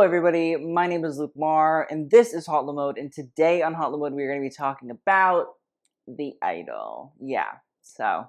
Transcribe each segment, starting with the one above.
everybody, my name is Luke Marr, and this is HauteLeMode, and today on HauteLeMode we are going to be talking about The Idol. Yeah, so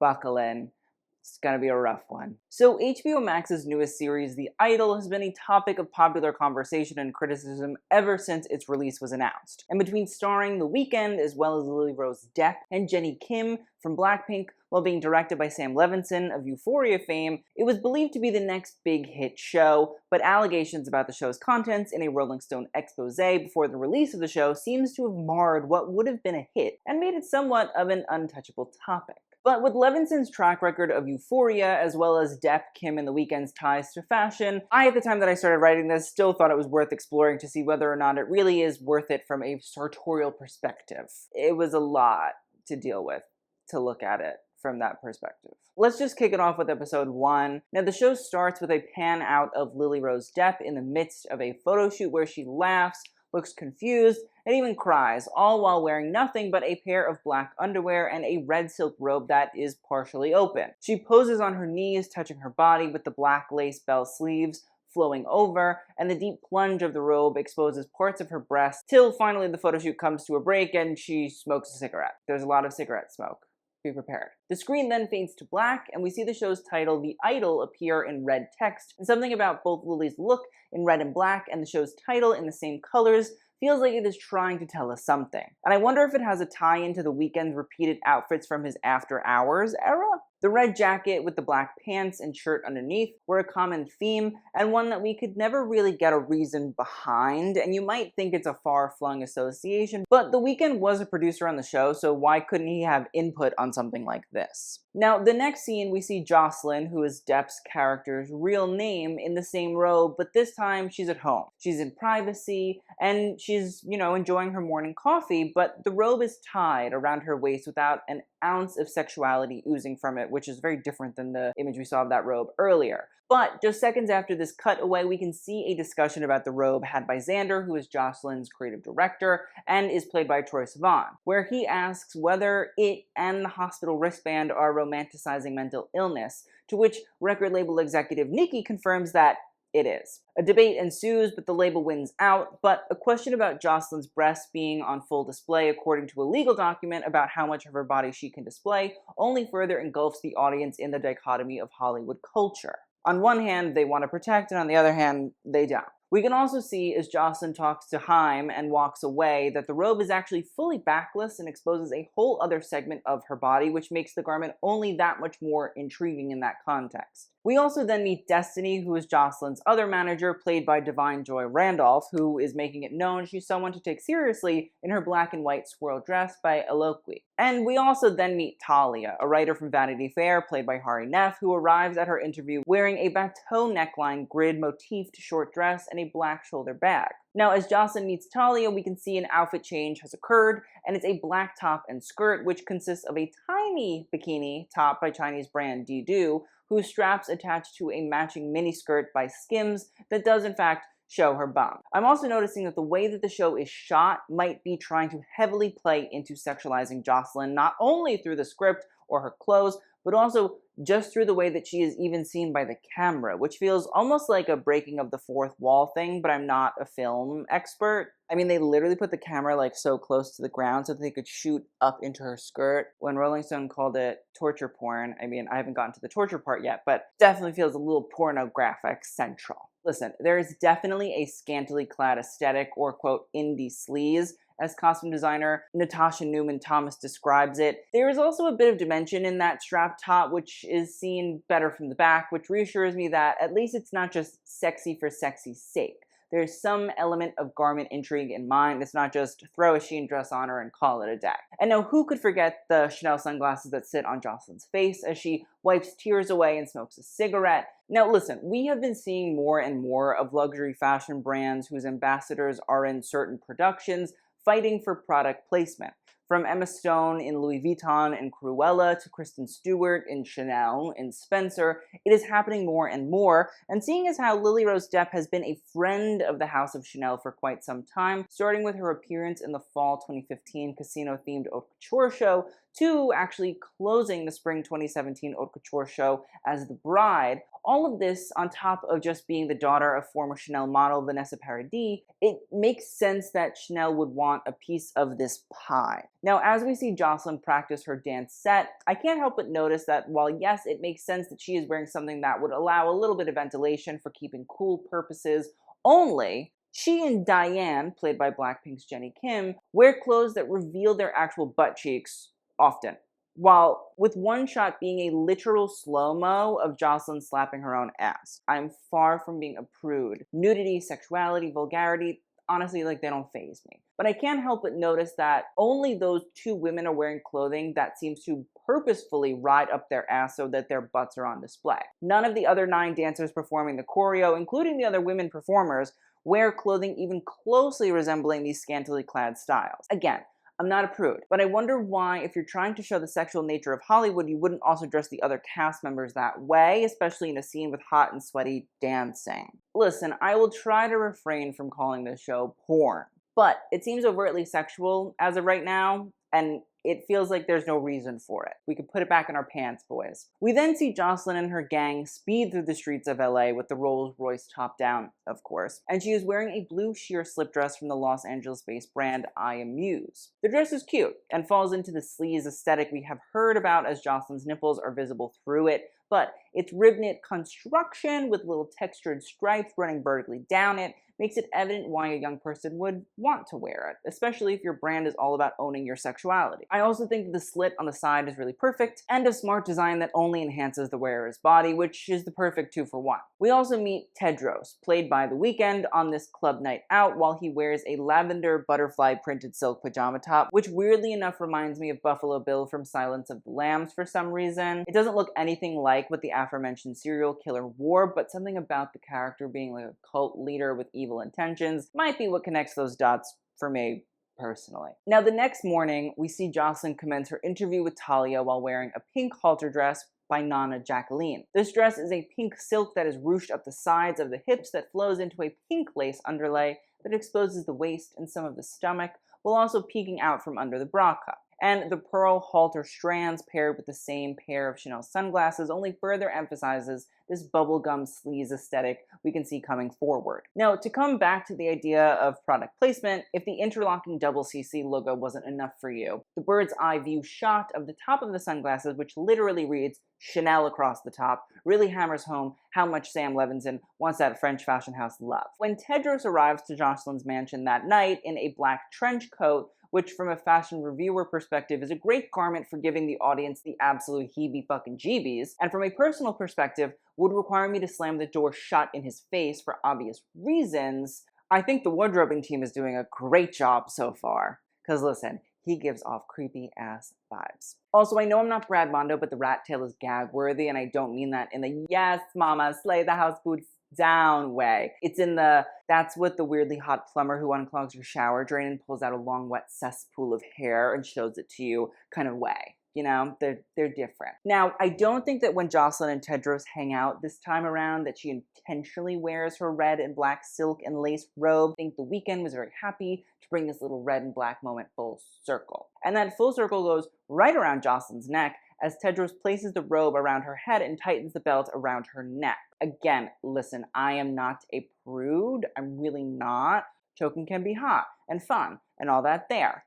buckle in. It's gonna be a rough one. So HBO Max's newest series, The Idol, has been a topic of popular conversation and criticism ever since its release was announced. And between starring The Weeknd, as well as Lily-Rose Depp and Jennie Kim from Blackpink, while being directed by Sam Levinson of Euphoria fame, it was believed to be the next big hit show, but allegations about the show's contents in a Rolling Stone expose before the release of the show seems to have marred what would have been a hit and made it somewhat of an untouchable topic. But with Levinson's track record of Euphoria, as well as Depp, Kim, and The Weeknd's ties to fashion, I, at the time that I started writing this, still thought it was worth exploring to see whether or not it really is worth it from a sartorial perspective. It was a lot to deal with, to look at it from that perspective. Let's just kick it off with episode 1. Now, the show starts with a pan out of Lily-Rose Depp in the midst of a photo shoot where she laughs, looks confused, and even cries, all while wearing nothing but a pair of black underwear and a red silk robe that is partially open. She poses on her knees, touching her body with the black lace bell sleeves flowing over, and the deep plunge of the robe exposes parts of her breast, till finally the photo shoot comes to a break and she smokes a cigarette. There's a lot of cigarette smoke. Be prepared. The screen then fades to black, and we see the show's title, The Idol, appear in red text, and something about both Lily's look in red and black and the show's title in the same colors feels like it is trying to tell us something. And I wonder if it has a tie-in to The Weeknd's repeated outfits from his After Hours era? The red jacket with the black pants and shirt underneath were a common theme, and one that we could never really get a reason behind, and you might think it's a far-flung association, but The Weeknd was a producer on the show, so why couldn't he have input on something like this? Now, the next scene, we see Jocelyn, who is Depp's character's real name, in the same robe, but this time she's at home. She's in privacy, and she's, enjoying her morning coffee, but the robe is tied around her waist without an ounce of sexuality oozing from it, which is very different than the image we saw of that robe earlier. But just seconds after this cutaway, we can see a discussion about the robe had by Xander, who is Jocelyn's creative director and is played by Troye Sivan, where he asks whether it and the hospital wristband are romanticizing mental illness, to which record label executive Nicki confirms that it is. A debate ensues, but the label wins out, but a question about Jocelyn's breasts being on full display according to a legal document about how much of her body she can display only further engulfs the audience in the dichotomy of Hollywood culture. On one hand, they want to protect, and on the other hand, they don't. We can also see, as Jocelyn talks to Haim and walks away, that the robe is actually fully backless and exposes a whole other segment of her body, which makes the garment only that much more intriguing in that context. We also then meet Destiny, who is Jocelyn's other manager, played by Divine Joy Randolph, who is making it known she's someone to take seriously in her black and white swirl dress by Eloquy. And we also then meet Talia, a writer from Vanity Fair, played by Hari Nef, who arrives at her interview wearing a bateau neckline grid motifed short dress and a black shoulder bag. Now, as Jocelyn meets Talia, we can see an outfit change has occurred, and it's a black top and skirt, which consists of a tiny bikini top by Chinese brand Didu, whose straps attach to a matching miniskirt by Skims that does in fact show her bum. I'm also noticing that the way that the show is shot might be trying to heavily play into sexualizing Jocelyn, not only through the script or her clothes, but also just through the way that she is even seen by the camera, which feels almost like a breaking of the fourth wall thing, but I'm not a film expert. I mean, they literally put the camera like so close to the ground so that they could shoot up into her skirt. When Rolling Stone called it torture porn, I mean, I haven't gotten to the torture part yet, but definitely feels a little pornographic central. Listen, there is definitely a scantily clad aesthetic, or quote, indie sleaze, as costume designer Natasha Newman Thomas describes it. There is also a bit of dimension in that strap top, which is seen better from the back, which reassures me that at least it's not just sexy for sexy's sake. There's some element of garment intrigue in mind. It's not just throw a Shein dress on her and call it a day. And now, who could forget the Chanel sunglasses that sit on Jocelyn's face as she wipes tears away and smokes a cigarette? Now listen, we have been seeing more and more of luxury fashion brands whose ambassadors are in certain productions fighting for product placement. From Emma Stone in Louis Vuitton and Cruella to Kristen Stewart in Chanel and Spencer, it is happening more and more, and seeing as how Lily-Rose Depp has been a friend of the House of Chanel for quite some time, starting with her appearance in the fall 2015 casino-themed haute couture show, to actually closing the spring 2017 haute couture show as the bride, All of this, on top of just being the daughter of former Chanel model Vanessa Paradis, it makes sense that Chanel would want a piece of this pie. Now, as we see Jocelyn practice her dance set, I can't help but notice that while yes, it makes sense that she is wearing something that would allow a little bit of ventilation for keeping cool purposes only, she and Diane, played by Blackpink's Jennie Kim, wear clothes that reveal their actual butt cheeks often. While with one shot being a literal slow-mo of Jocelyn slapping her own ass. I'm far from being a prude. Nudity, sexuality, vulgarity, honestly, like, they don't faze me. But I can't help but notice that only those two women are wearing clothing that seems to purposefully ride up their ass so that their butts are on display. None of the other 9 dancers performing the choreo, including the other women performers, wear clothing even closely resembling these scantily clad styles. Again, I'm not a prude, but I wonder why, if you're trying to show the sexual nature of Hollywood, you wouldn't also dress the other cast members that way, especially in a scene with hot and sweaty dancing. Listen, I will try to refrain from calling this show porn, but it seems overtly sexual as of right now, and it feels like there's no reason for it. We could put it back in our pants, boys. We then see Jocelyn and her gang speed through the streets of LA with the Rolls Royce top down, of course, and she is wearing a blue sheer slip dress from the Los Angeles-based brand I Amuse. The dress is cute and falls into the sleaze aesthetic we have heard about, as Jocelyn's nipples are visible through it, but its rib knit construction with little textured stripes running vertically down it makes it evident why a young person would want to wear it, especially if your brand is all about owning your sexuality. I also think that the slit on the side is really perfect, and a smart design that only enhances the wearer's body, which is the perfect 2-for-1. We also meet Tedros, played by The Weeknd, on this club night out while he wears a lavender butterfly printed silk pajama top, which weirdly enough reminds me of Buffalo Bill from Silence of the Lambs for some reason. It doesn't look anything like what the aforementioned serial killer wore, but something about the character being like a cult leader with evil intentions might be what connects those dots for me personally. Now, the next morning, we see Jocelyn commence her interview with Talia while wearing a pink halter dress by Nana Jacqueline. This dress is a pink silk that is ruched up the sides of the hips that flows into a pink lace underlay that exposes the waist and some of the stomach, while also peeking out from under the bra cup. And the pearl halter strands paired with the same pair of Chanel sunglasses only further emphasizes this bubblegum sleaze aesthetic we can see coming forward. Now, to come back to the idea of product placement, if the interlocking double CC logo wasn't enough for you, the bird's eye view shot of the top of the sunglasses, which literally reads Chanel across the top, really hammers home how much Sam Levinson wants that French fashion house love. When Tedros arrives to Jocelyn's mansion that night in a black trench coat, which from a fashion reviewer perspective is a great garment for giving the audience the absolute heebie-fucking-jeebies, and from a personal perspective would require me to slam the door shut in his face for obvious reasons, I think the wardrobing team is doing a great job so far. Cause listen, he gives off creepy-ass vibes. Also, I know I'm not Brad Mondo, but the rat tail is gag-worthy, and I don't mean that in the yes, mama, slay the house boots down way. It's in the that's what the weirdly hot plumber who unclogs your shower drain and pulls out a long wet cesspool of hair and shows it to you kind of way. You know, they're different. Now, I don't think that when Jocelyn and Tedros hang out this time around that she intentionally wears her red and black silk and lace robe. I think The Weeknd was very happy to bring this little red and black moment full circle. And that full circle goes right around Jocelyn's neck as Tedros places the robe around her head and tightens the belt around her neck. Again, listen, I am not a prude. I'm really not. Choking can be hot and fun and all that there.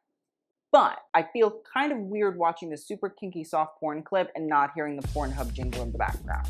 But I feel kind of weird watching this super kinky soft porn clip and not hearing the Pornhub jingle in the background.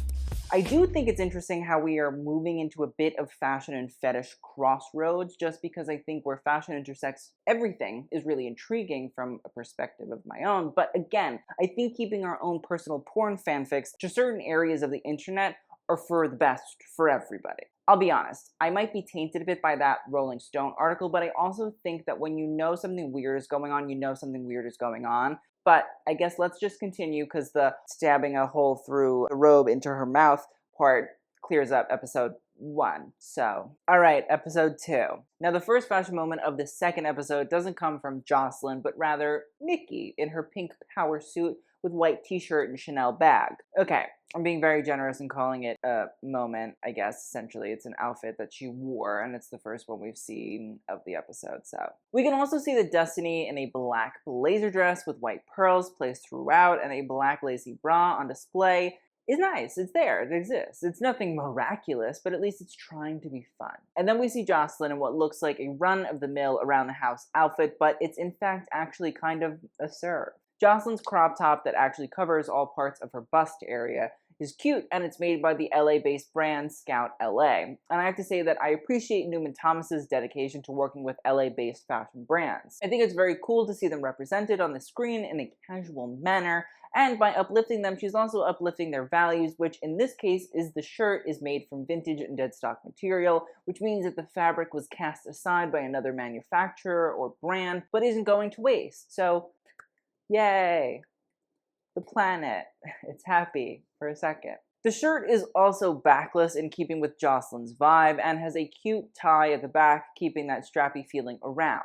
I do think it's interesting how we are moving into a bit of fashion and fetish crossroads, just because I think where fashion intersects everything is really intriguing from a perspective of my own. But again, I think keeping our own personal porn fanfics to certain areas of the internet are for the best for everybody. I'll be honest, I might be tainted a bit by that Rolling Stone article, but I also think that when you know something weird is going on, you know something weird is going on. But I guess let's just continue, because the stabbing a hole through a robe into her mouth part clears up episode 1. So, alright, episode 2. Now, the first fashion moment of the second episode doesn't come from Jocelyn, but rather Nikki in her pink power suit with white t-shirt and Chanel bag. Okay, I'm being very generous in calling it a moment, I guess. Essentially, it's an outfit that she wore, and it's the first one we've seen of the episode, so. We can also see the Destiny in a black blazer dress with white pearls placed throughout and a black lacy bra on display, is nice. It's there. It exists. It's nothing miraculous, but at least it's trying to be fun. And then we see Jocelyn in what looks like a run-of-the-mill around-the-house outfit, but it's in fact actually kind of a serve. Jocelyn's crop top that actually covers all parts of her bust area is cute, and it's made by the LA-based brand Scout LA. And I have to say that I appreciate Newman Thomas's dedication to working with LA-based fashion brands. I think it's very cool to see them represented on the screen in a casual manner, and by uplifting them, she's also uplifting their values, which in this case is the shirt is made from vintage and dead stock material, which means that the fabric was cast aside by another manufacturer or brand, but isn't going to waste. So, yay! The planet. It's happy for a second. The shirt is also backless in keeping with Jocelyn's vibe and has a cute tie at the back, keeping that strappy feeling around.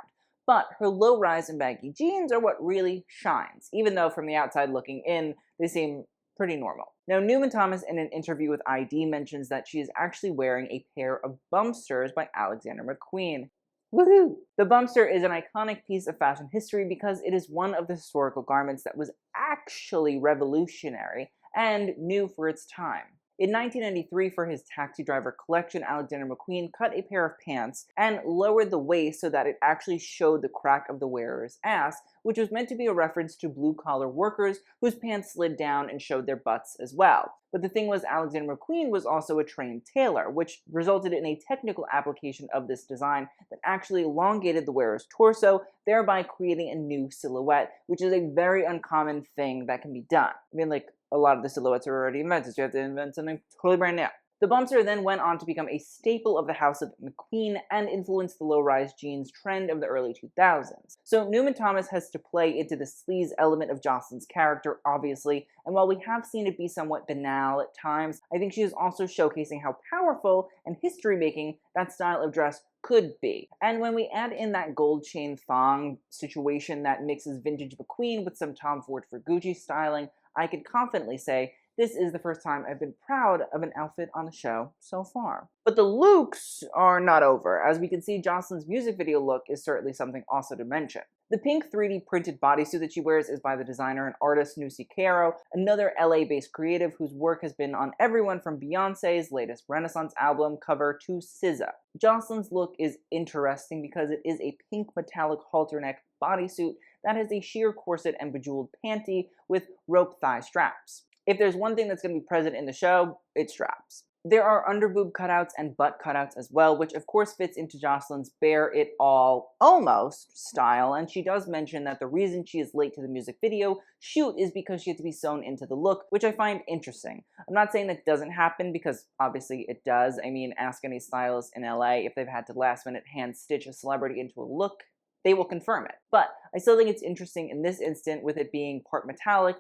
But her low-rise and baggy jeans are what really shines, even though from the outside looking in, they seem pretty normal. Now, Newman Thomas in an interview with ID mentions that she is actually wearing a pair of Bumpsters by Alexander McQueen. Woohoo! The Bumpster is an iconic piece of fashion history because it is one of the historical garments that was actually revolutionary and new for its time. In 1993, for his Taxi Driver collection, Alexander McQueen cut a pair of pants and lowered the waist so that it actually showed the crack of the wearer's ass, which was meant to be a reference to blue-collar workers whose pants slid down and showed their butts as well. But the thing was, Alexander McQueen was also a trained tailor, which resulted in a technical application of this design that actually elongated the wearer's torso, thereby creating a new silhouette, which is a very uncommon thing that can be done. I mean, like, a lot of the silhouettes are already invented, so you have to invent something totally brand new. The Bumpster then went on to become a staple of the House of McQueen and influenced the low-rise jeans trend of the early 2000s. So Newman Thomas has to play into the sleaze element of Jocelyn's character, obviously, and while we have seen it be somewhat banal at times, I think she is also showcasing how powerful and history-making that style of dress could be. And when we add in that gold chain thong situation that mixes vintage McQueen with some Tom Ford for Gucci styling, I can confidently say this is the first time I've been proud of an outfit on the show so far. But the looks are not over. As we can see, Jocelyn's music video look is certainly something also to mention. The pink 3D printed bodysuit that she wears is by the designer and artist Nusi Caro, another LA-based creative whose work has been on everyone from Beyonce's latest Renaissance album cover to SZA. Jocelyn's look is interesting because it is a pink metallic halter neck bodysuit that has a sheer corset and bejeweled panty with rope thigh straps. If there's one thing that's going to be present in the show, it's straps. There are underboob cutouts and butt cutouts as well, which of course fits into Jocelyn's bare it all almost style, and she does mention that the reason she is late to the music video shoot is because she had to be sewn into the look, which I find interesting. I'm not saying that doesn't happen, because obviously it does. I mean, ask any stylist in LA if they've had to last minute hand stitch a celebrity into a look. They will confirm it. But I still think it's interesting in this instant, with it being part metallic,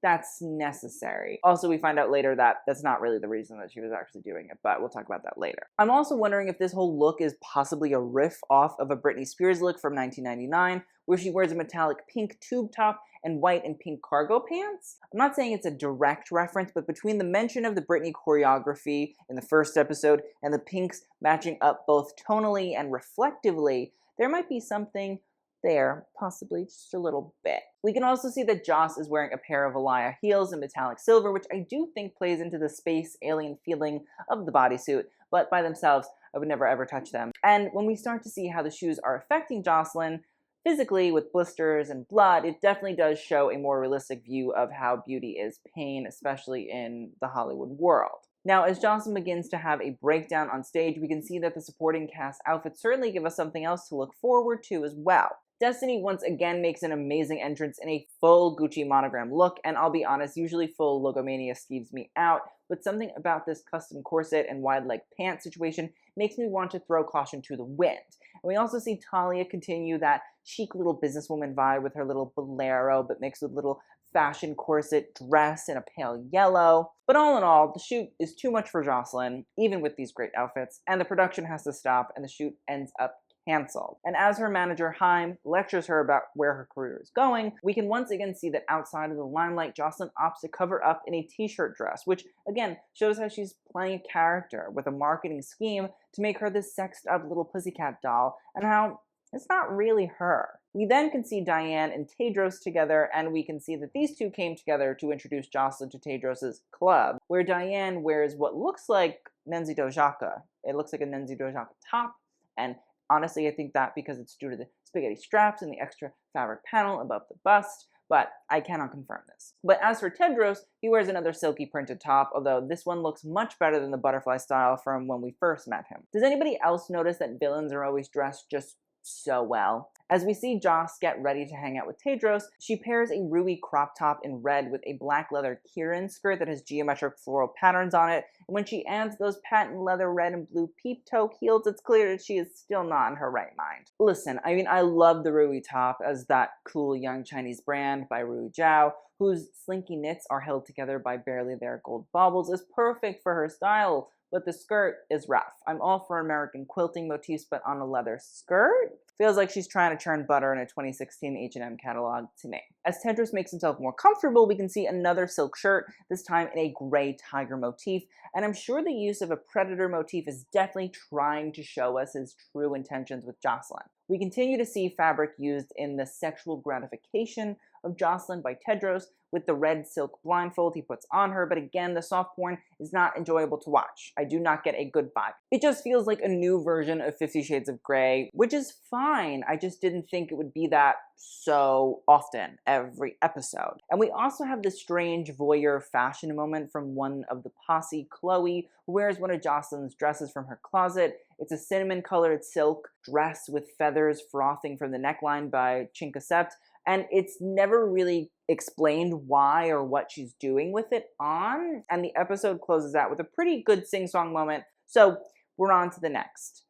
that's necessary. Also, we find out later that that's not really the reason that she was actually doing it, but we'll talk about that later. I'm also wondering if this whole look is possibly a riff off of a Britney Spears look from 1999, where she wears a metallic pink tube top and white and pink cargo pants. I'm not saying it's a direct reference, but between the mention of the Britney choreography in the first episode and the pinks matching up both tonally and reflectively, there might be something there, possibly just a little bit. We can also see that Joss is wearing a pair of Alaya heels in metallic silver, which I do think plays into the space alien feeling of the bodysuit, but by themselves, I would never ever touch them. And when we start to see how the shoes are affecting Jocelyn physically with blisters and blood, it definitely does show a more realistic view of how beauty is pain, especially in the Hollywood world. Now, as Jocelyn begins to have a breakdown on stage, we can see that the supporting cast outfits certainly give us something else to look forward to as well. Destiny once again makes an amazing entrance in a full Gucci monogram look, and I'll be honest, usually full Logomania skeeves me out, but something about this custom corset and wide leg pants situation makes me want to throw caution to the wind. And we also see Talia continue that chic little businesswoman vibe with her little bolero, but mixed with little fashion corset dress in a pale yellow. But all in all, the shoot is too much for Jocelyn, even with these great outfits, and the production has to stop, and the shoot ends up canceled. And as her manager, Haim, lectures her about where her career is going, we can once again see that outside of the limelight, Jocelyn opts to cover up in a t-shirt dress, which, again, shows how she's playing a character with a marketing scheme to make her this sexed up little pussycat doll, and how It's not really her. We then can see Diane and Tedros together, and we can see that these two came together to introduce Jocelyn to Tedros' club, where Diane wears what looks like Nenzi Dojaka. It looks like a Nenzi Dojaka top, and honestly, I think that because it's due to the spaghetti straps and the extra fabric panel above the bust, but I cannot confirm this. But as for Tedros, he wears another silky printed top, although this one looks much better than the butterfly style from when we first met him. Does anybody else notice that villains are always dressed just so well? As we see Joss get ready to hang out with Tedros, she pairs a Rui crop top in red with a black leather Kieran skirt that has geometric floral patterns on it, and when she adds those patent leather red and blue peep toe heels, it's clear that she is still not in her right mind. Listen, I mean, I love the Rui top as that cool young Chinese brand by Rui Zhao, whose slinky knits are held together by barely there gold baubles, is perfect for her style, but the skirt is rough. I'm all for American quilting motifs, but on a leather skirt? Feels like she's trying to churn butter in a 2016 H&M catalog to me. As Tedros makes himself more comfortable, we can see another silk shirt, this time in a gray tiger motif, and I'm sure the use of a predator motif is definitely trying to show us his true intentions with Jocelyn. We continue to see fabric used in the sexual gratification of Jocelyn by Tedros, with the red silk blindfold he puts on her, but again, the soft porn is not enjoyable to watch. I do not get a good vibe. It just feels like a new version of 50 Shades of Grey, which is fine. I just didn't think it would be that so often every episode. And we also have this strange voyeur fashion moment from one of the posse, Chloe, who wears one of Jocelyn's dresses from her closet. It's a cinnamon-colored silk dress with feathers frothing from the neckline by Chincocept, and it's never really explained why or what she's doing with it on, and the episode closes out with a pretty good sing-song moment, so we're on to the next,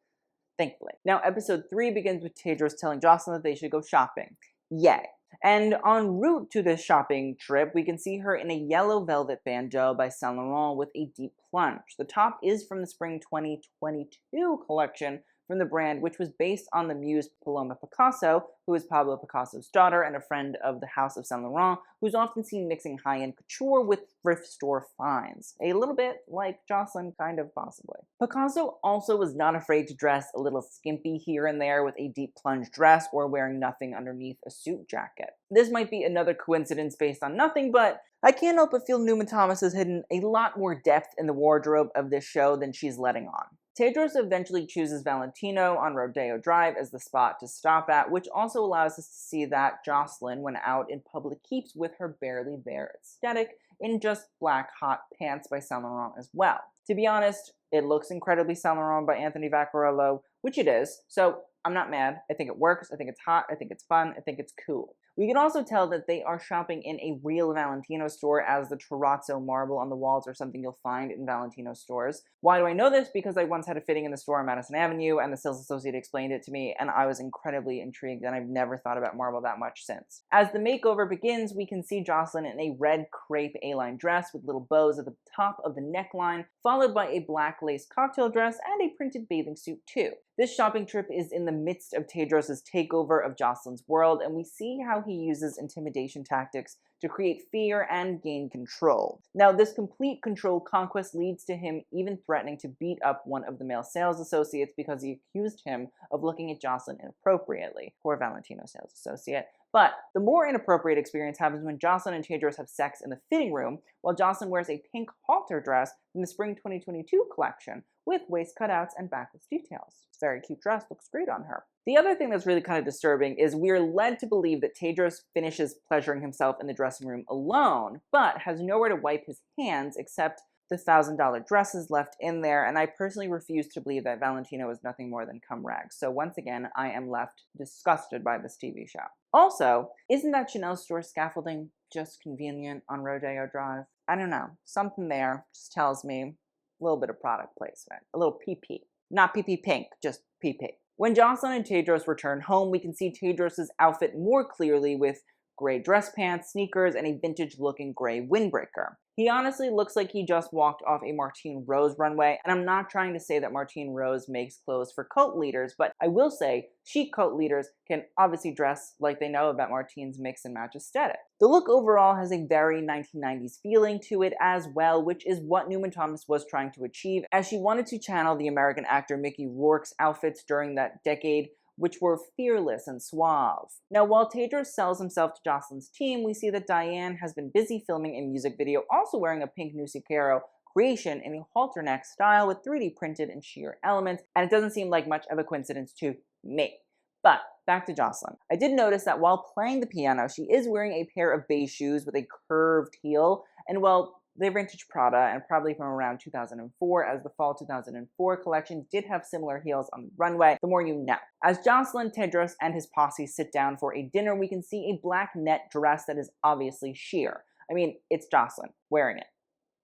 thankfully. Now, episode 3 begins with Tedros telling Jocelyn that they should go shopping. Yay. And en route to this shopping trip, we can see her in a yellow velvet bandeau by Saint Laurent with a deep plunge. The top is from the spring 2022 collection from the brand, which was based on the muse Paloma Picasso, who is Pablo Picasso's daughter and a friend of the House of Saint Laurent, who's often seen mixing high-end couture with thrift store finds. A little bit like Jocelyn, kind of, possibly. Picasso also was not afraid to dress a little skimpy here and there with a deep plunge dress or wearing nothing underneath a suit jacket. This might be another coincidence based on nothing, but I can't help but feel Newman Thomas has hidden a lot more depth in the wardrobe of this show than she's letting on. Tedros eventually chooses Valentino on Rodeo Drive as the spot to stop at, which also allows us to see that Jocelyn, when out in public, keeps with her barely there aesthetic in just black hot pants by Saint Laurent as well. To be honest, it looks incredibly Saint Laurent by Anthony Vaccarello, which it is, so I'm not mad. I think it works, I think it's hot, I think it's fun, I think it's cool. We can also tell that they are shopping in a real Valentino store, as the terrazzo marble on the walls are something you'll find in Valentino stores. Why do I know this? Because I once had a fitting in the store on Madison Avenue, and the sales associate explained it to me, and I was incredibly intrigued, and I've never thought about marble that much since. As the makeover begins, we can see Jocelyn in a red crepe A-line dress with little bows at the top of the neckline, followed by a black lace cocktail dress and a printed bathing suit too. This shopping trip is in the midst of Tedros' takeover of Jocelyn's world, and we see how he uses intimidation tactics to create fear and gain control. Now, this complete control conquest leads to him even threatening to beat up one of the male sales associates because he accused him of looking at Jocelyn inappropriately. Poor Valentino sales associate. But the more inappropriate experience happens when Jocelyn and Tedros have sex in the fitting room, while Jocelyn wears a pink halter dress from the spring 2022 collection with waist cutouts and backless details. It's a very cute dress, looks great on her. The other thing that's really kind of disturbing is we're led to believe that Tedros finishes pleasuring himself in the dressing room alone, but has nowhere to wipe his hands except the $1,000 dresses left in there, and I personally refuse to believe that Valentino is nothing more than cum rags. So once again, I am left disgusted by this TV show. Also, isn't that Chanel store scaffolding just convenient on Rodeo Drive? I don't know. Something there just tells me a little bit of product placement. A little PP. Not PP pink, just PP. When Jocelyn and Tedros return home, we can see Tedros' outfit more clearly with gray dress pants, sneakers, and a vintage-looking gray windbreaker. He honestly looks like he just walked off a Martine Rose runway, and I'm not trying to say that Martine Rose makes clothes for cult leaders, but I will say chic cult leaders can obviously dress like they know about Martine's mix and match aesthetic. The look overall has a very 1990s feeling to it as well, which is what Newman Thomas was trying to achieve, as she wanted to channel the American actor Mickey Rourke's outfits during that decade, which were fearless and suave. Now, while Tedros sells himself to Jocelyn's team, we see that Diane has been busy filming a music video, also wearing a pink Nucicaro creation in a halter neck style with 3D printed and sheer elements, and it doesn't seem like much of a coincidence to me. But back to Jocelyn. I did notice that while playing the piano, she is wearing a pair of beige shoes with a curved heel, and well, they're vintage Prada and probably from around 2004, as the fall 2004 collection did have similar heels on the runway. The more you know. As Jocelyn, Tedros, and his posse sit down for a dinner, we can see a black net dress that is obviously sheer. I mean, it's Jocelyn wearing it,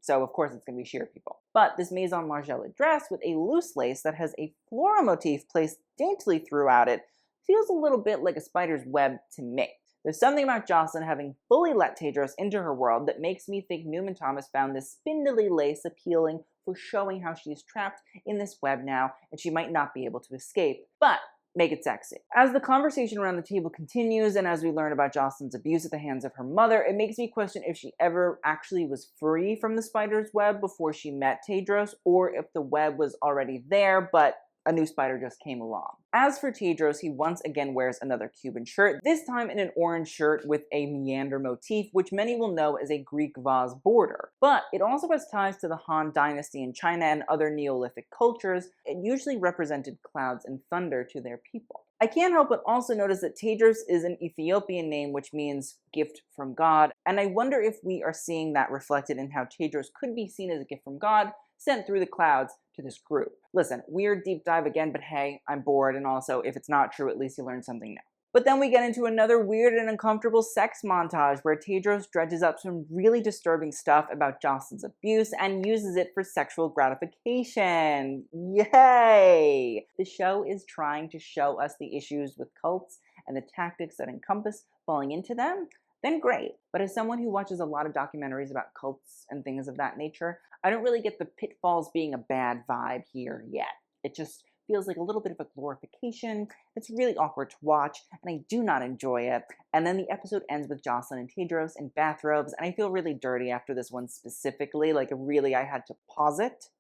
so of course it's going to be sheer, people. But this Maison Margiela dress with a loose lace that has a floral motif placed daintily throughout it feels a little bit like a spider's web to me. There's something about Jocelyn having fully let Tedros into her world that makes me think Newman Thomas found this spindly lace appealing for showing how she's trapped in this web now and she might not be able to escape, but make it sexy. As the conversation around the table continues and as we learn about Jocelyn's abuse at the hands of her mother, it makes me question if she ever actually was free from the spider's web before she met Tedros, or if the web was already there, but a new spider just came along. As for Tedros, he once again wears another Cuban shirt, this time in an orange shirt with a meander motif, which many will know as a Greek vase border. But it also has ties to the Han Dynasty in China and other Neolithic cultures. It usually represented clouds and thunder to their people. I can't help but also notice that Tedros is an Ethiopian name, which means gift from God, and I wonder if we are seeing that reflected in how Tedros could be seen as a gift from God, sent through the clouds to this group. Listen, weird deep dive again, but hey, I'm bored, and also, if it's not true, at least you learned something new. But then we get into another weird and uncomfortable sex montage where Tedros dredges up some really disturbing stuff about Jocelyn's abuse and uses it for sexual gratification. Yay! The show is trying to show us the issues with cults and the tactics that encompass falling into them, then great. But as someone who watches a lot of documentaries about cults and things of that nature, I don't really get the pitfalls being a bad vibe here yet. It just feels like a little bit of a glorification. It's really awkward to watch, and I do not enjoy it. And then the episode ends with Jocelyn and Tedros in bathrobes, and I feel really dirty after this one specifically. Like, really, I had to pause it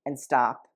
and stop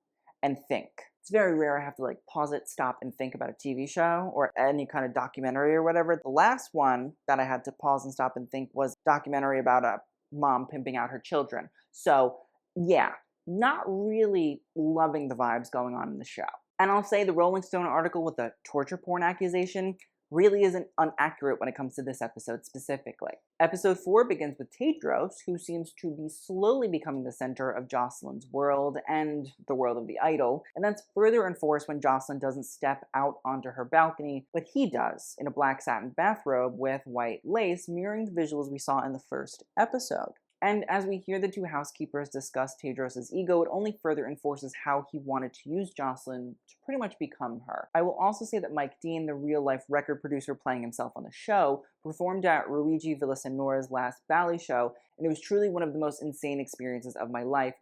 and think. It's very rare I have to pause it, stop, and think about a TV show or any kind of documentary or whatever. The last one that I had to pause and stop and think was a documentary about a mom pimping out her children. So yeah, not really loving the vibes going on in the show. And I'll say the Rolling Stone article with the torture porn accusation really isn't inaccurate when it comes to this episode specifically. Episode 4 begins with Tedros, who seems to be slowly becoming the center of Jocelyn's world and the world of the idol, and that's further enforced when Jocelyn doesn't step out onto her balcony, but he does, in a black satin bathrobe with white lace, mirroring the visuals we saw in the first episode. And as we hear the two housekeepers discuss Tedros' ego, it only further enforces how he wanted to use Jocelyn to pretty much become her. I will also say that Mike Dean, the real-life record producer playing himself on the show, performed at Luigi Villaseñor's last ballet show, and it was truly one of the most insane experiences of my life,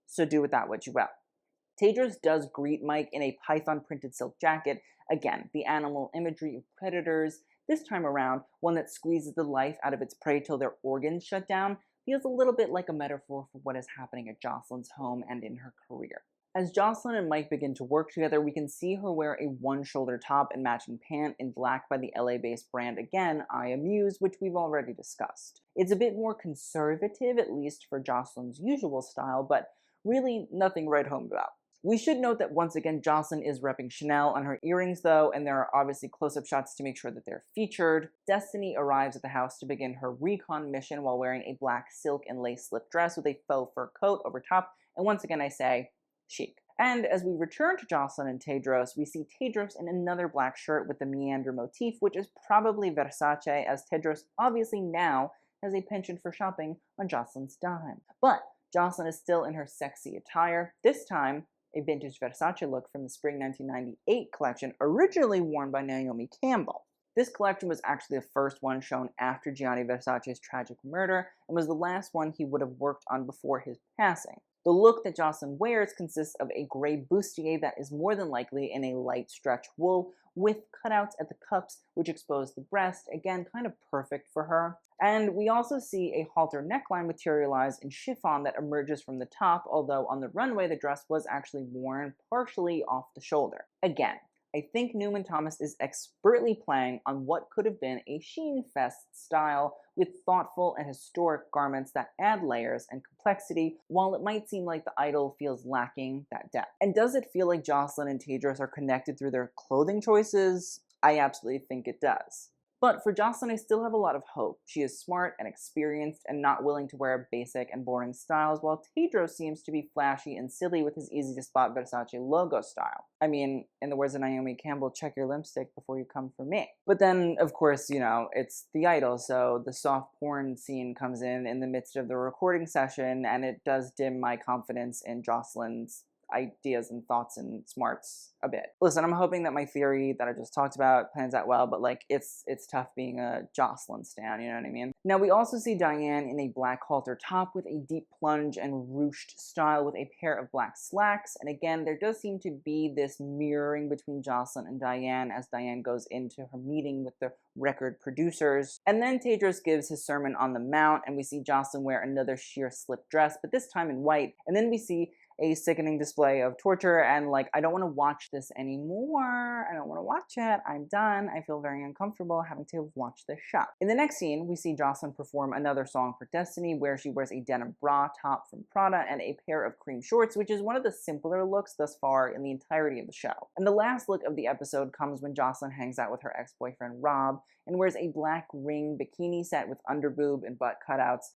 so do with that what you will. Tedros does greet Mike in a python-printed silk jacket, again, the animal imagery of predators, this time around, one that squeezes the life out of its prey till their organs shut down, feels a little bit like a metaphor for what is happening at Jocelyn's home and in her career. As Jocelyn and Mike begin to work together, we can see her wear a one-shoulder top and matching pant in black by the LA-based brand again, I Amuse, which we've already discussed. It's a bit more conservative, at least for Jocelyn's usual style, but really nothing to write home about. We should note that once again, Jocelyn is repping Chanel on her earrings though, and there are obviously close-up shots to make sure that they're featured. Destiny arrives at the house to begin her recon mission while wearing a black silk and lace slip dress with a faux fur coat over top, and once again I say, chic. And as we return to Jocelyn and Tedros, we see Tedros in another black shirt with the meander motif, which is probably Versace, as Tedros obviously now has a penchant for shopping on Jocelyn's dime. But Jocelyn is still in her sexy attire, this time a vintage Versace look from the spring 1998 collection, originally worn by Naomi Campbell. This collection was actually the first one shown after Gianni Versace's tragic murder, and was the last one he would have worked on before his passing. The look that Jocelyn wears consists of a gray bustier that is more than likely in a light stretch wool, with cutouts at the cups which expose the breast, again kind of perfect for her. And we also see a halter neckline materialize in chiffon that emerges from the top, although on the runway the dress was actually worn partially off the shoulder. Again, I think Newman Thomas is expertly playing on what could have been a Sheen Fest style with thoughtful and historic garments that add layers and complexity, while it might seem like the idol feels lacking that depth. And does it feel like Jocelyn and Tedros are connected through their clothing choices? I absolutely think it does. But for Jocelyn, I still have a lot of hope. She is smart and experienced and not willing to wear basic and boring styles, while Tedros seems to be flashy and silly with his easy-to-spot Versace logo style. I mean, in the words of Naomi Campbell, check your lipstick before you come for me. But then, of course, it's the idol, so the soft porn scene comes in the midst of the recording session, and it does dim my confidence in Jocelyn's ideas and thoughts and smarts a bit. Listen, I'm hoping that my theory that I just talked about pans out well, but it's tough being a Jocelyn stan, you know what I mean? Now we also see Diane in a black halter top with a deep plunge and ruched style with a pair of black slacks, and again, there does seem to be this mirroring between Jocelyn and Diane as Diane goes into her meeting with the record producers. And then Tedros gives his sermon on the Mount, and we see Jocelyn wear another sheer slip dress, but this time in white, and then we see a sickening display of torture, and I don't want to watch this anymore. I don't want to watch it. I'm done. I feel very uncomfortable having to watch this show. In the next scene, we see Jocelyn perform another song for Destiny, where she wears a denim bra top from Prada and a pair of cream shorts, which is one of the simpler looks thus far in the entirety of the show. And the last look of the episode comes when Jocelyn hangs out with her ex-boyfriend Rob and wears a black ring bikini set with underboob and butt cutouts.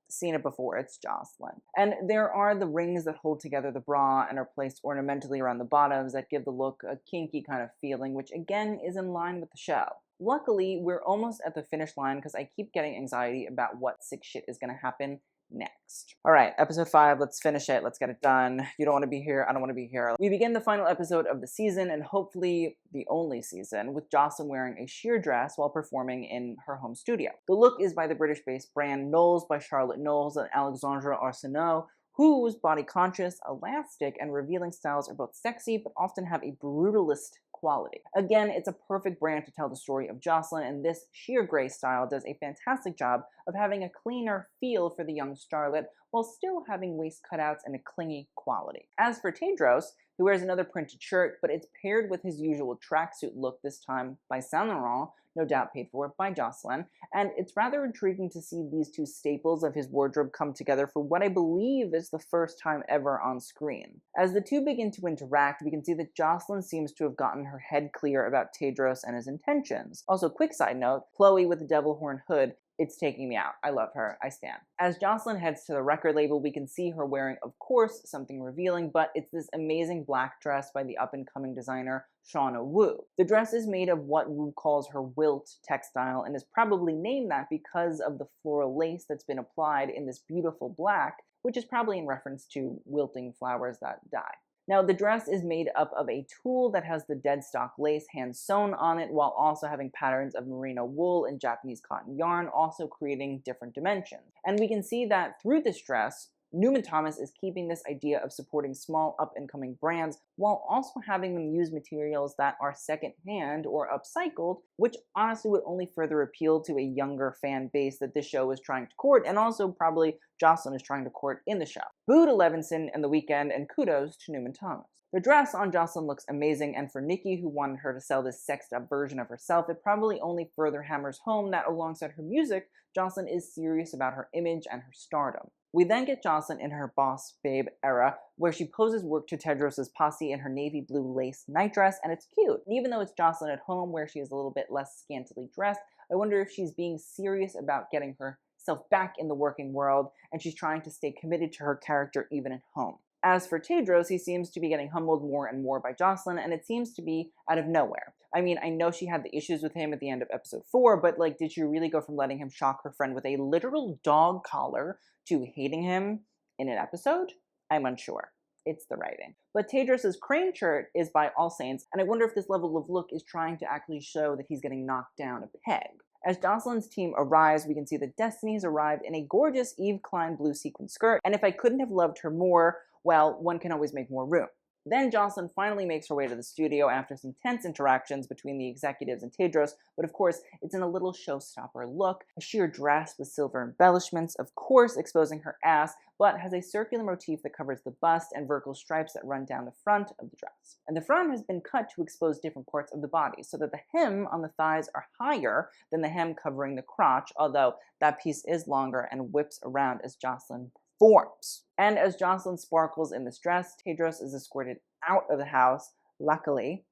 Seen it before, it's Jocelyn. And there are the rings that hold together the bra and are placed ornamentally around the bottoms that give the look a kinky kind of feeling, which again is in line with the show. Luckily, we're almost at the finish line because I keep getting anxiety about what sick shit is going to happen next. Alright, episode 5, let's finish it, let's get it done. You don't want to be here, I don't want to be here. We begin the final episode of the season, and hopefully the only season, with Jocelyn wearing a sheer dress while performing in her home studio. The look is by the British-based brand Knowles by Charlotte Knowles and Alexandra Arsenault, whose body-conscious, elastic, and revealing styles are both sexy but often have a brutalist quality. Again, it's a perfect brand to tell the story of Jocelyn, and this sheer gray style does a fantastic job of having a cleaner feel for the young starlet while still having waist cutouts and a clingy quality. As for Tedros, who wears another printed shirt, but it's paired with his usual tracksuit look, this time by Saint Laurent, no doubt paid for by Jocelyn, and it's rather intriguing to see these two staples of his wardrobe come together for what I believe is the first time ever on screen. As the two begin to interact, we can see that Jocelyn seems to have gotten her head clear about Tedros and his intentions. Also, quick side note, Chloe with the devil horn hood, it's taking me out. I love her. I stan. As Jocelyn heads to the record label, we can see her wearing, of course, something revealing, but it's this amazing black dress by the up-and-coming designer Shauna Wu. The dress is made of what Wu calls her wilt textile and is probably named that because of the floral lace that's been applied in this beautiful black, which is probably in reference to wilting flowers that die. Now, the dress is made up of a tulle that has the dead stock lace hand sewn on it, while also having patterns of merino wool and Japanese cotton yarn, also creating different dimensions. And we can see that through this dress, Newman Thomas is keeping this idea of supporting small up-and-coming brands while also having them use materials that are second-hand or upcycled, which honestly would only further appeal to a younger fan base that this show is trying to court, and also probably Jocelyn is trying to court in the show. Boo to Levinson and The Weeknd, and kudos to Newman Thomas. The dress on Jocelyn looks amazing, and for Nikki, who wanted her to sell this sexed-up version of herself, it probably only further hammers home that alongside her music, Jocelyn is serious about her image and her stardom. We then get Jocelyn in her boss babe era, where she poses work to Tedros' posse in her navy blue lace nightdress, and it's cute. And even though it's Jocelyn at home, where she is a little bit less scantily dressed, I wonder if she's being serious about getting herself back in the working world, and she's trying to stay committed to her character even at home. As for Tedros, he seems to be getting humbled more and more by Jocelyn, and it seems to be out of nowhere. I mean, I know she had the issues with him at the end of episode 4, but did she really go from letting him shock her friend with a literal dog collar to hating him in an episode? I'm unsure. It's the writing. But Tedros' crane shirt is by All Saints, and I wonder if this level of look is trying to actually show that he's getting knocked down a peg. As Jocelyn's team arrives, we can see that Destiny's arrived in a gorgeous Eve Klein blue sequin skirt, and if I couldn't have loved her more, well, one can always make more room. Then Jocelyn finally makes her way to the studio after some tense interactions between the executives and Tedros, but of course, it's in a little showstopper look, a sheer dress with silver embellishments, of course exposing her ass, but has a circular motif that covers the bust and vertical stripes that run down the front of the dress. And the front has been cut to expose different parts of the body, so that the hem on the thighs are higher than the hem covering the crotch, although that piece is longer and whips around as Jocelyn performs. And as Jocelyn sparkles in this dress, Tedros is escorted out of the house, luckily.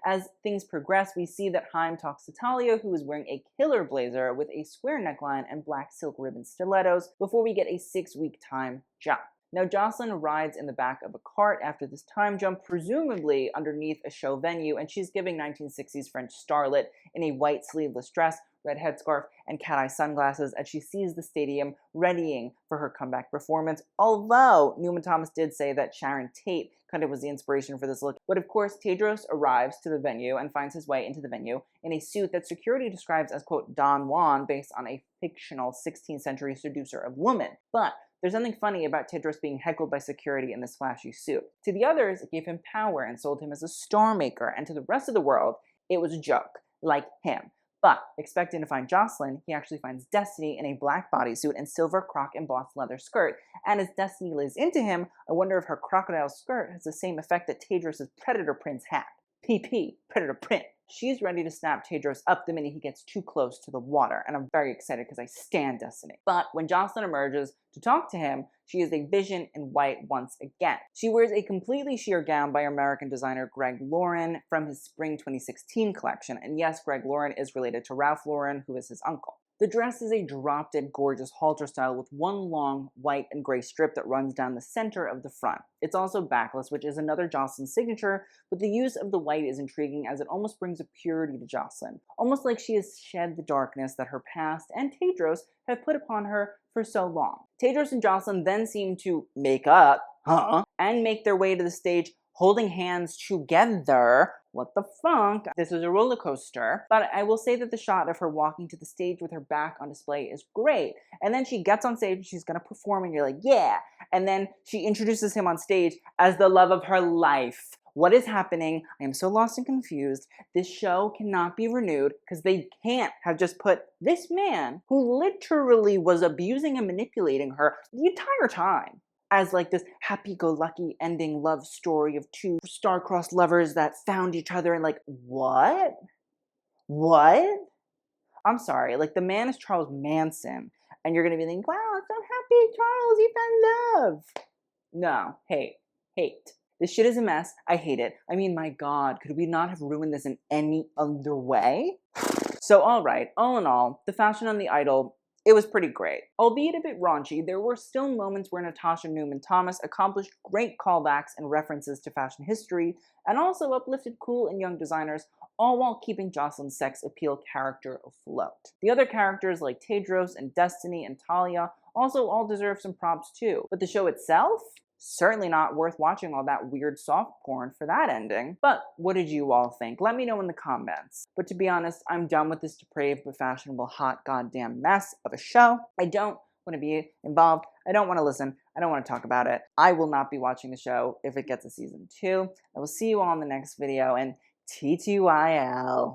As things progress, we see that Haim talks to Talia, who is wearing a killer blazer with a square neckline and black silk ribbon stilettos, before we get a 6-week time jump. Now, Jocelyn rides in the back of a cart after this time jump, presumably underneath a show venue, and she's giving 1960s French starlet in a white sleeveless dress, red headscarf, and cat-eye sunglasses as she sees the stadium readying for her comeback performance, although Newman Thomas did say that Sharon Tate kind of was the inspiration for this look. But of course, Tedros arrives to the venue and finds his way into the venue in a suit that security describes as, quote, Don Juan, based on a fictional 16th century seducer of women. But there's something funny about Tedros being heckled by security in this flashy suit. To the others, it gave him power and sold him as a star maker, and to the rest of the world, it was a joke, like him. But, expecting to find Jocelyn, he actually finds Destiny in a black bodysuit and silver croc-embossed leather skirt, and as Destiny lays into him, I wonder if her crocodile skirt has the same effect that Tedros' predator prints had. PP, predator print. She's ready to snap Tedros up the minute he gets too close to the water, and I'm very excited because I stan Destiny. But when Jocelyn emerges to talk to him, she is a vision in white once again. She wears a completely sheer gown by American designer Greg Lauren from his spring 2016 collection, and yes, Greg Lauren is related to Ralph Lauren, who is his uncle. The dress is a drop-dead gorgeous halter style with one long white and gray strip that runs down the center of the front. It's also backless, which is another Jocelyn signature, but the use of the white is intriguing as it almost brings a purity to Jocelyn, almost like she has shed the darkness that her past and Tedros have put upon her for so long. Tedros and Jocelyn then seem to make up, and make their way to the stage holding hands together. What the funk? This is a roller coaster. But I will say that the shot of her walking to the stage with her back on display is great. And then she gets on stage and she's gonna perform and you're like, yeah. And then she introduces him on stage as the love of her life. What is happening? I am so lost and confused. This show cannot be renewed because they can't have just put this man who literally was abusing and manipulating her the entire time as like this happy-go-lucky ending love story of two star-crossed lovers that found each other and like, what? What? I'm sorry, like the man is Charles Manson and you're gonna be like, wow, I'm so happy Charles, you found love. No, hate. This shit is a mess. I hate it. I mean, my God, could we not have ruined this in any other way? So, alright, all in all, the fashion on The Idol, it was pretty great. Albeit a bit raunchy, there were still moments where Natasha Newman Thomas accomplished great callbacks and references to fashion history, and also uplifted cool and young designers, all while keeping Jocelyn's sex appeal character afloat. The other characters like Tedros and Destiny and Talia also all deserve some props too, but the show itself? Certainly not worth watching all that weird soft porn for that ending. But what did you all think? Let me know in the comments. But to be honest, I'm done with this depraved but fashionable hot goddamn mess of a show. I don't want to be involved. I don't want to listen. I don't want to talk about it. I will not be watching the show if it gets a season 2. I will see you all in the next video, and TTYL.